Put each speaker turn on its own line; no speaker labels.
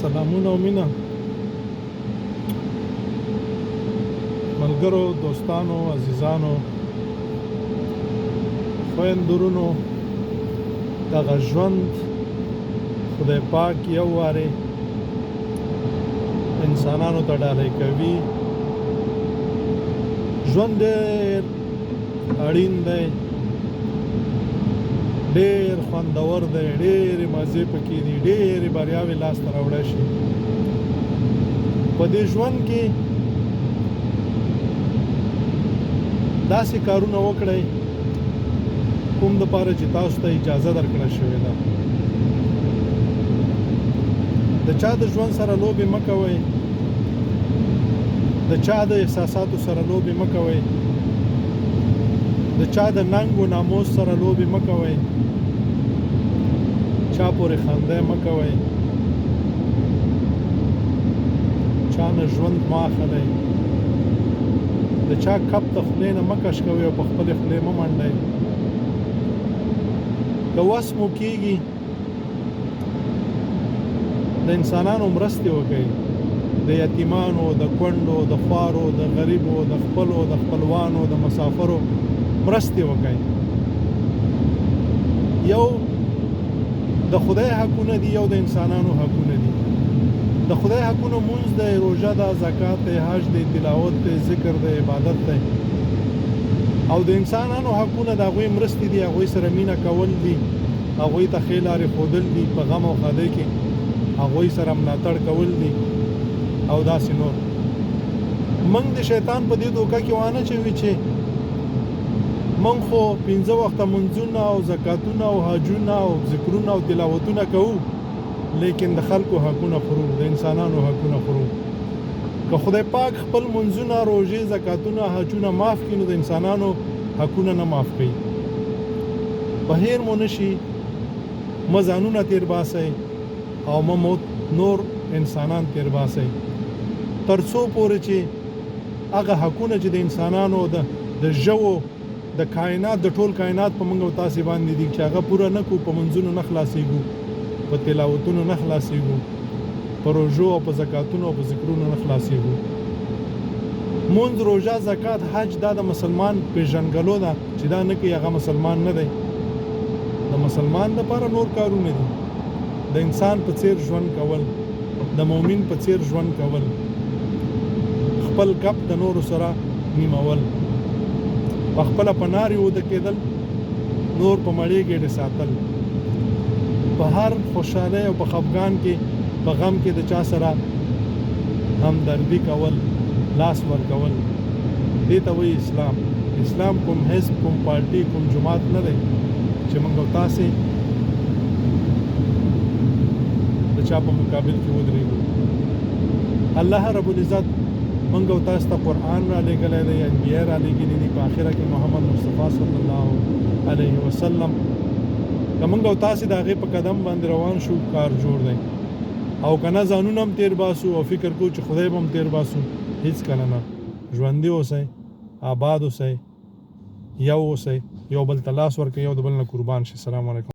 سلامونه او مینه ملګرو، دوستانو، عزیزانو، خویندورونو، دغه ژوند خدای پاک یو وارې انسانانو ته ډالۍ کوي. ژوند ډېر اړین دی، ډېر خوندور دی، ډېرې مزې پکې دي، ډېرې بریاوې لاسته راوړی شي. په دې ژوند کې داسې کارونه وکړئ کوم دپاره چې تاسو ته اجازه درکړه شوې ده. د چا د ژوند سره لوبې مه کوئ، د چا د احساساتو سره لوبې مه کوئ، د چا د ننګ و ناموس سره لوبې مه کوئ، چا پورې خنده مه کوئ، چا نه ژوند مه اخلئ، د چا کپ د خولې نه مه کش کوئ او په خپلې خولې مه منډئ. که وس مو کېږي د انسانانو مرستې وکړئ، د یتیمانو، د کونډو، د خوارو، د غریبو، د خپلو، د خپلوانو، د مسافرو مرستې وکړئ. یو د خدای حقونه دي، یو د انسانانو حقونه دي. د خدای حقونه مونځ دی، روژه ده، زکات دی، حج دی، تلاوت دی، ذکر دی، عبادت دی. او د انسانانو حقونه د هغوی مرستې دي، هغوی سره مینه کول دي، هغوی ته ښې لارې ښودل دي، په غم او ښادۍ کې هغوی سره ملاتړ کول دي او داسې نور. موږ د شیطان په دې دوکه کې وانه چوي چې موږ خو 5 وخته منځونه او زکاتونه او حجونه او ذکرونه او تلاوتونه کوو، لیکن د خلکو حقونه خورو، د انسانانو حقونه خورو. که خدای پاک خپل منځونه، روژې، زکاتونه، حجونه معاف کړي، نو د انسانانو حقونه نه معاف کوي. بهیر مو نشي، مه ځانونه تیر باسئ او مه نور انسانان تیر باسئ، تر څو پورې چې هغه حقونه چې د انسانانو د ژوو د کائنات، د ټول کائنات په موږ او تاسې باندې دي، چې هغه پوره نه کړو، په منځونو نه خلاصېږو، په تلاوتونو نه خلاصېږو، په روژو او په زکاتونو او په ذکرونو نه خلاصېږو. مونځ، روژه، زکات، حج دا د مسلمان پیژنګلو ده، چې دا نه کوي هغه مسلمان نه دی. د مسلمان دپاره نور کارونه دي، د انسان په څیر ژوند کول، د مؤمن په څیر ژوند کول، خپل کپ د نورو سره نیمول، په خپله په نارې اوده کېدل، نور په مړې ګېډې ساتل، په هر خوشحالۍ او په خفګان کې، په غم کې د چا سره همدردي کول، لاس ورکول. دې ته وایي اسلام. اسلام کوم حزب، کوم پارټي، کوم جماعت نه دی چې موږ او تاسې د چا په مقابل کې ودرېږو. الله رب العزت موږ او تاسو ته قرآن را لېږلی دی، انبیا را لېږلي دي، په آخره کې محمد مصطفی صلی الله علیه وسلم. که موږ او تاسې د هغې په قدم باندې روان شو، کار جوړ دی. او که نه ځانونه هم تیر باسو او فکر کوو چې خدای به هم تیر باسو، هیڅ کله نه. ژوندي اوسئ، آباد اوسئ، یو اوسئ، یو بل ته لاس ورکړئ، یو د بل نه قربان شي. السلام علیکم.